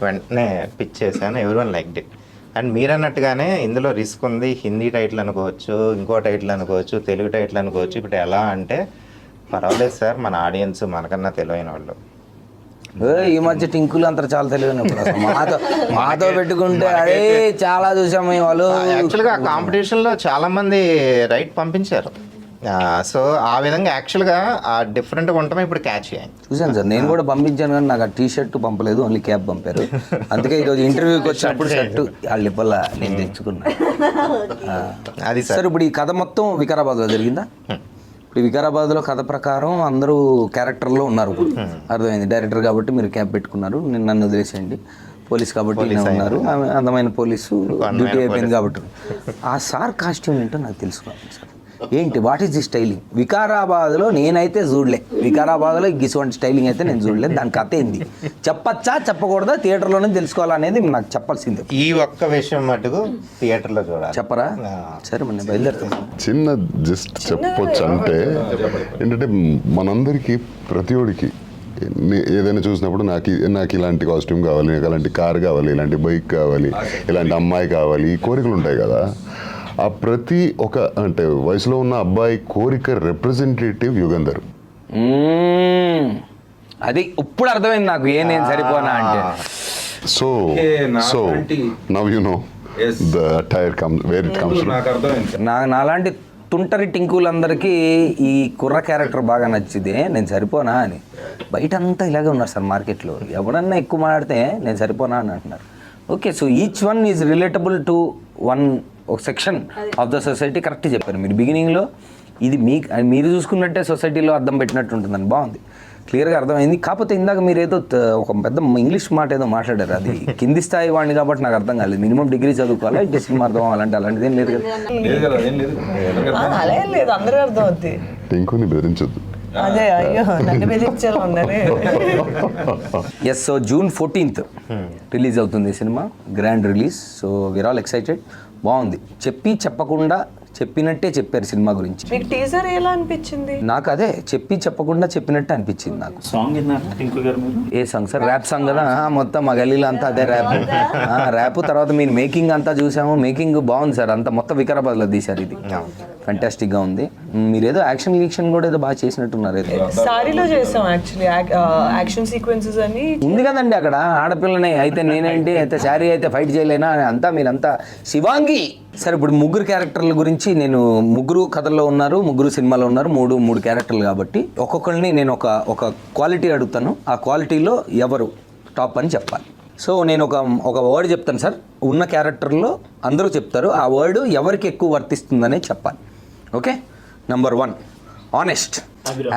వెంటనే పిచ్ చేశాను. Everyone liked it. అండ్ మీరు అన్నట్టుగానే ఇందులో రిస్క్ ఉంది. హిందీ టైటిల్ అనుకోవచ్చు, ఇంకో టైటిల్ అనుకోవచ్చు, తెలుగు టైటిల్ అనుకోవచ్చు. ఇప్పుడు ఎలా అంటే పర్వాలేదు సార్, మన ఆడియన్స్ మనకన్నా తెలివైన వాళ్ళు. ఈ మధ్య టింకులు అంతా చాలా తెలియనప్పుడు మాతో పెట్టుకుంటే అదే చాలా చూసాము. వాళ్ళు యాక్చువల్గా కాంపిటీషన్లో చాలామంది రైట్ పంపించారు. సో ఆ విధంగా యాక్చువల్గా ఆ డిఫరెంట్గా ఉండటమే ఇప్పుడు క్యాచ్ అయ్యాయి. చూసాను సార్, నేను కూడా పంపించాను కానీ నాకు ఆ టీ షర్ట్ పంపలేదు, ఓన్లీ క్యాబ్ పంపారు. అందుకే ఈరోజు ఇంటర్వ్యూకి వచ్చినప్పుడు షర్ట్ వాళ్ళు ఇవ్వాల నేను తెచ్చుకున్నా. అది సార్ ఇప్పుడు ఈ కథ మొత్తం వికారాబాద్లో జరిగిందా? ఇప్పుడు వికారాబాద్లో కథ ప్రకారం అందరూ క్యారెక్టర్లో ఉన్నారు. అర్థమైంది, డైరెక్టర్ కాబట్టి మీరు క్యాబ్ పెట్టుకున్నారు, నన్ను వదిలేసేయండి. పోలీస్ కాబట్టి నేను ఉన్నారు, అందమైన పోలీసు డ్యూటీ అయిపోయింది కాబట్టి. ఆ సార్ కాస్ట్యూమ్ ఏంటో నాకు తెలుసుకోవాలి సార్. ఏంటి, వాట్ ఈస్ ది స్టైలింగ్? వికారాబాద్లో నేనైతే చూడలే, వికారాబాద్లో ఇటువంటి స్టైలింగ్ అయితే నేను చూడలేదు. దాని కథ ఏంది, చెప్పచ్చా చెప్పకూడదా, థియేటర్లోనే తెలుసుకోవాలనేది నాకు చెప్పాల్సిందే. ఈ ఒక్క విషయం మటుకు థియేటర్లో చూడాలి. చెప్పరా? సరే మరి నేను బయలుదేరుతాను. చిన్న జస్ట్ చెప్పొచ్చు అంటే ఏంటంటే మనందరికీ ప్రతిఒడికి ఏదైనా చూసినప్పుడు నాకు ఇలాంటి కాస్ట్యూమ్ కావాలి, నాకు అలాంటి కార్ కావాలి, ఇలాంటి బైక్ కావాలి, ఇలాంటి అమ్మాయి కావాలి, ఈ కోరికలు ఉంటాయి కదా. ఆ ప్రతి ఒక అంటే వయసులో ఉన్న అబ్బాయి కోరిక రిప్రజెంటేటివ్ యుగంధర్. అది ఇప్పుడు అర్థమైంది నాకు, నేను సరిపోనా అంటే. So so now you know the tyre comes where it comes. నాకు అర్థమైంది సార్. నాలాంటి తుంటరి టింకులందరికీ ఈ కుర్ర క్యారెక్టర్ బాగా నచ్చింది, నేను సరిపోనా అని. బయట అంతా ఇలాగే ఉన్నారు సార్ మార్కెట్లో, ఎవడన్నా ఎక్కువ మాట్లాడితే నేను సరిపోనా అని అంటున్నారు. Okay, so each one is relatable to ఒక section of the society. Correct చెప్పారు మీరు బిగినింగ్లో. ఇది మీరు చూసుకున్నట్టే సొసైటీలో అర్థం పెట్టినట్టు ఉంటుందని. బాగుంది, క్లియర్గా అర్థమైంది. కాకపోతే ఇందాక మీరు ఏదో ఒక పెద్ద ఇంగ్లీష్ మాట ఏదో మాట్లాడారు, అది కింది స్థాయి వాడిని కాబట్టి నాకు అర్థం కాలేదు. మినిమం డిగ్రీ చదువుకోవాలా, ఇంటి సినిమా అర్థం అవ్వాలంటే అలాంటిది ఏం లేదు కదా. లేదు కదా, ఏం లేదు. అలా ఏం లేదు, అందరూ అర్థం అవుద్ది. ఇంకొని బెదిరించొద్దు. అదే, అయ్యో నన్ను బెదిరించాలి ఉన్నారే. Yes, so June 14th release అవుతుంది సినిమా, grand release. So we are all excited. బాగుంది, చెప్పి చెప్పకుండా చెప్పినట్టే చెప్పారు సినిమా గురించి. మీకు టీజర్ ఎలా అనిపించింది? నాకు అదే చెప్పి చెప్పకుండా చెప్పినట్టు అనిపించింది నాకు. సాంగ్ విన్నారా టింకు గారు మీరు? ఏ సాంగ్ సార్? ర్యాప్ సాంగ్ కదా. మొత్తం మా గల్లీలో అంతా అదే ర్యాప్. ర్యాప్ తర్వాత మీరు మేకింగ్ అంతా చూసాము. మేకింగ్ బాగుంది సార్, అంతా మొత్తం వికారాబాద్లో తీశారు. ఇది ఫంటాస్టిక్గా ఉంది. మీరేదో యాక్షన్ కూడా ఏదో బాగా చేసినట్టున్నారు. ఏదో సారీలో చేసాం యాక్చువల్లీ, యాక్షన్ సీక్వెన్సెస్ అని ఉంది కదండి అక్కడ. ఆడపిల్లనే అయితే నేనేంటి, అయితే శారీ అయితే ఫైట్ చేయలేనా అంతా మీరంతా శివాంగి. సరే, ఇప్పుడు ముగ్గురు క్యారెక్టర్ల గురించి, నేను ముగ్గురు కథల్లో ఉన్నారు, ముగ్గురు సినిమాలో ఉన్నారు, మూడు క్యారెక్టర్లు కాబట్టి ఒక్కొక్కరిని నేను ఒక క్వాలిటీ అడుగుతాను. ఆ క్వాలిటీలో ఎవరు టాప్ అని చెప్పాలి. సో నేను ఒక వర్డ్ చెప్తాను సార్, ఉన్న క్యారెక్టర్లో అందరూ చెప్తారు, ఆ వర్డ్ ఎవరికి ఎక్కువ వర్తిస్తుందనే చెప్పాలి. Okay, number 1 honest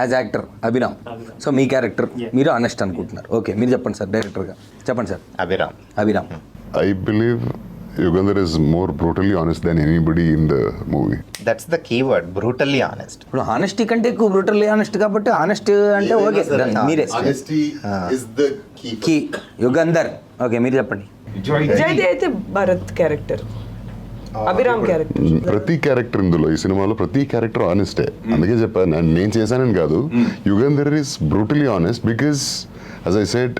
as actor Abhiram. So మీ క్యారెక్టర్ మీరు ఆనెస్ట్ అనుకుంటున్నారు. ఓకే, మీరు చెప్పండి సార్, డైరెక్టర్గా చెప్పండి sir. Abhiram I believe Yugandhar is more brutally honest than anybody in the movie. That's the keyword, brutally honest. ఇప్పుడు ఆనెస్టీ కంటే ఎక్కువ బ్రూటల్లీ ఆనెస్ట్ కాబట్టి ఆనెస్ట్ అంటే ఓకే, మీరే Honesty is the key. Key Yugandhar. Okay, మీరు చెప్పండి. విజయ్ అయితే భరత్ క్యారెక్టర్, అభిరామ్ క్యారెక్టర్. ప్రతి క్యారెక్టర్ ఇందులో ఈ సినిమాలో ప్రతి క్యారెక్టర్ ఆనెస్టే. అందుకే చెప్పాను, నేను చేశానని కాదు. Yugandhar is brutally honest because as I said,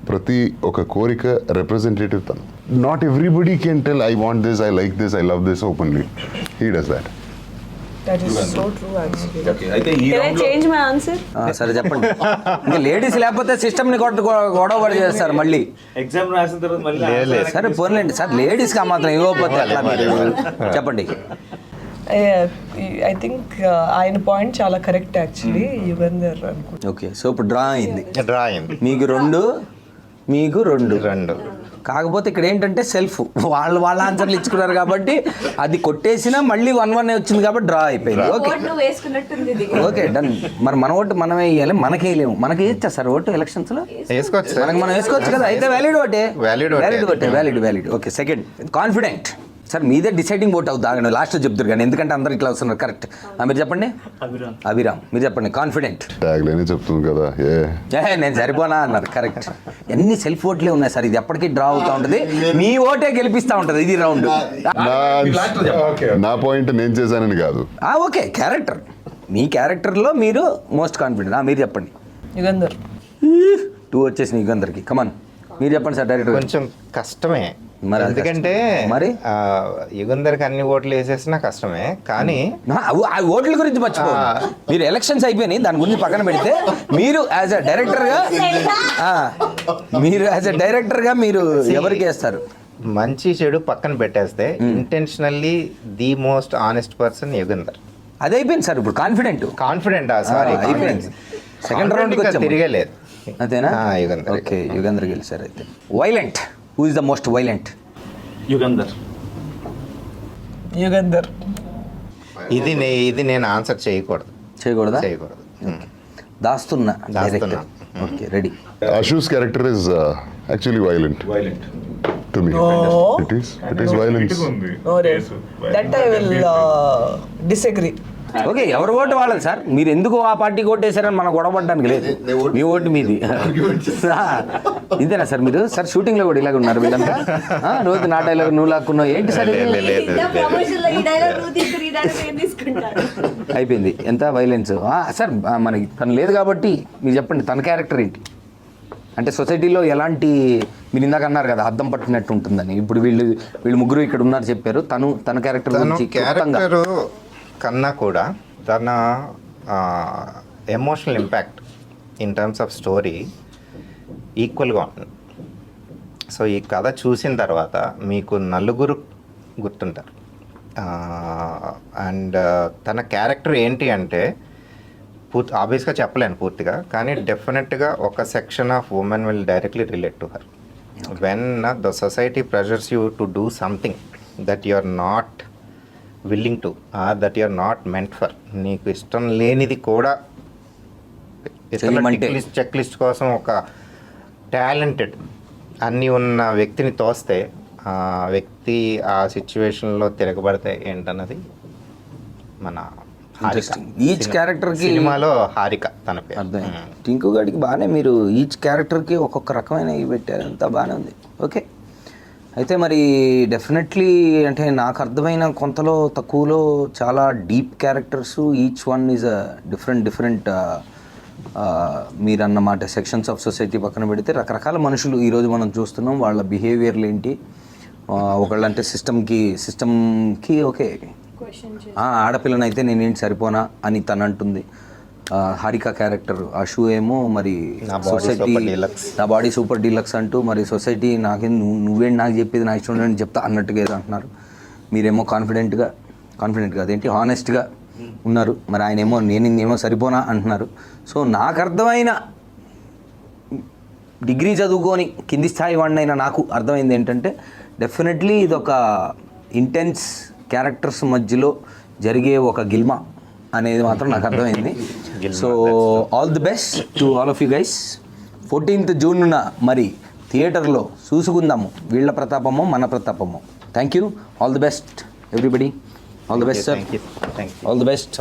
ప్రతి ఒక కోరిక రిప్రజెంటేటివ్ తను. Not everybody can tell I want this, I like this, I love this openly. He does that. That is so true actually. Okay, అయితే ఈ Can I round లో change my answer? సరే చెప్పండి. ఇంకా లేడీస్ లేకపోతే సిస్టమ్ని గొడవ పడి చేస్తారు మళ్ళీ. ఎగ్జామ్ రాసిన తర్వాత మళ్ళీ సరే పోన్లేండి సార్, లేడీస్కి ఆ మాత్రం ఇవ్వకపోతే ఎట్లా మీరు? చెప్పండి. ఐ థింక్ ఆయన పాయింట్ చాలా కరెక్ట్ యాక్చువల్లీ, యుగంధర్ అనుకుంటా. ఓకే, సో ఇప్పుడు డ్రా అయింది. డ్రా అయింది. మీకు రెండు. కాకపోతే ఇక్కడ ఏంటంటే సెల్ఫ్ వాళ్ళ ఆన్సర్లు ఇచ్చుకున్నారు కాబట్టి అది కొట్టేసినా మళ్ళీ 1-1 వచ్చింది కాబట్టి డ్రా అయిపోయింది. Okay done. మరి మన ఓటు మనమే వేయాలి, మనకే వేయలేము. మనకి వేయచ్చా సార్ ఓటు ఎలక్షన్స్లో? వేసుకోవచ్చు, మనం వేసుకోవచ్చు కదా. అయితే వ్యాలిడ్ ఓటే. Valid. Valid. Okay, second confident. Sir మీదే డిసైడింగ్ ఓట్ అవుతుంది. ఆగండి, లాస్ట్ చెప్తారు కానీ, ఎందుకంటే అందరు ఇట్లా వస్తున్నారు. కరెక్ట్, మీరు చెప్పండి. అభిరామ్ మీరు చెప్పండి. కాన్ఫిడెంట్ ట్యాగ్ లైనే చెప్తుంది కదా, నేను సరిపోనా అన్నారు. కరెక్ట్. ఎన్ని సెల్ఫ్ ఓట్లే ఉన్నాయి సార్, ఇది ఎప్పటికీ డ్రా అవుతూ ఉంటుంది. మీ ఓటే గెలిపిస్తూ ఉంటుంది ఇది రౌండ్. నా పాయింట్ నేను చేశానని కాదు. ఓకే, క్యారెక్టర్, మీ క్యారెక్టర్లో మీరు మోస్ట్ కాన్ఫిడెంట్. మీరు చెప్పండి. యుగంధర్ 2 వచ్చేసి యుగంధర్కి. కమాన్ మీరు చెప్పండి సార్. డైరెక్టర్ కొంచెం కష్టమే మరి, ఎందుకంటే మరి యుగంధర్కి అన్ని ఓట్లు వేసేసినా కష్టమే. కానీ ఆ ఓట్ల గురించి మర్చిపో. మీరు ఎలక్షన్స్ అయిపోయినాయి, దాని గురించి పక్కన పెడితే మీరు యాజ్ అ డైరెక్టర్గా మీరు ఎవరికి వేస్తారు? మంచి చెడు పక్కన పెట్టేస్తే intentionally the most honest person Yugandhar. అది అయిపోయింది సార్ ఇప్పుడు కాన్ఫిడెంట్ కాన్ఫిడెంట్ సారీ అయిపోయింది సెకండ్ రౌండ్కి వచ్చాము తిరగలేదు అంతేనా యుగంధర్. ఓకే యుగంధర్ గెలిచారు అయితే violent who is the most violent Yugandhar. Yugandhar. ఇది నేను ఆన్సర్ చేయకూడదు. చేయకూడదా చేయకూడదు. దాస్తున్నా దాస్తున్నా. Okay ready. Ashu's character is actually violent violent to me. No. It is violence. That I will disagree. Okay ఎవరు ఓటు వాళ్ళది సార్, మీరు ఎందుకు ఆ పార్టీకి ఓటేశారని మనం గొడవపడడానికి లేదు, మీ ఓటు మీది. ఇంతేనా సార్ మీరు? సార్ షూటింగ్ లో కూడా ఇలాగ ఉన్నారు వీళ్ళంతా, రోజు నా డైలాగ్ నువ్వు లాక్కున్నావు ఏంటి సార్ ఇది? అయిపోయింది. ఎంత వైలెన్స్ సార్ మనకి తను లేదు కాబట్టి మీరు చెప్పండి తన క్యారెక్టర్ ఏంటి అంటే సొసైటీలో ఎలాంటి, మీరు ఇందాక అన్నారు కదా అద్దం పట్టినట్టు ఉంటుందని, ఇప్పుడు వీళ్ళు ముగ్గురు ఇక్కడ ఉన్నారు చెప్పారు, తన క్యారెక్టర్ తను గురించి క్లుప్తంగా. క్యారెక్టర్ కన్నా కూడా తన emotional impact in terms of story ఈక్వల్గా ఉంటుంది. సో ఈ కథ చూసిన తర్వాత మీకు నలుగురు గుర్తుంటారు. అండ్ తన క్యారెక్టర్ ఏంటి అంటే ఆబ్వియస్గా చెప్పలేను పూర్తిగా, కానీ డెఫినెట్గా ఒక section of women will directly relate to her. When the society pressures you to do something that you are not willing to or that you are not meant for, నీకు ఇష్టం లేనిది కూడా చేయమంటే. చెక్ లిస్ట్ కోసం ఒక talented అన్నీ ఉన్న వ్యక్తిని తోస్తే ఆ వ్యక్తి ఆ సిచ్యువేషన్లో తిరగబడితే ఏంటన్నది మన Interesting. Each character కి- సినిమాలో హారిక తన పేరు. అర్థం టింకు గాడికి బాగానే మీరు ఈచ్ క్యారెక్టర్కి ఒక్కొక్క రకమైన ఇవి పెట్టారు, అంతా బాగానే ఉంది. ఓకే అయితే మరి డెఫినెట్లీ అంటే నాకు అర్థమైన కొంతలో తక్కువలో చాలా deep characters, each one is a different మీరు అన్నమాట సెక్షన్స్ ఆఫ్ సొసైటీ పక్కన పెడితే రకరకాల మనుషులు ఈరోజు మనం చూస్తున్నాం, వాళ్ళ బిహేవియర్లు ఏంటి, ఒకళ్ళంటే సిస్టమ్కి ఓకే ఆడపిల్లనైతే నేనేంటి సరిపోనా అని తను అంటుంది. హారిక క్యారెక్టర్ అషు ఏమో మరి నా body సొసైటీ super deluxe. నా బాడీ సూపర్ డీలక్స్ అంటూ మరి సొసైటీ నాకేం నువ్వేంటి నాకు చెప్పేది నా ఇష్టం అని చెప్తా అన్నట్టుగా ఏదో అంటున్నారు. మీరేమో కాన్ఫిడెంట్గా అదేంటి హానెస్ట్గా ఉన్నారు, మరి ఆయన ఏమో నేనేమో సరిపోనా అంటున్నారు. సో నాకు అర్థమైన డిగ్రీ చదువుకొని కింది స్థాయి వాడినైనా నాకు అర్థమైంది ఏంటంటే డెఫినెట్లీ ఇదొక ఇంటెన్స్ క్యారెక్టర్స్ మధ్యలో జరిగే ఒక గిల్మా అనేది మాత్రం నాకు అర్థమైంది. So all the best to all of you guys. 14th జూన్న మరి థియేటర్లో చూసుకుందాము వీళ్ళ ప్రతాపమో మన ప్రతాపమో. Thank you, all the best everybody, all the best sir, Thank you. All the best.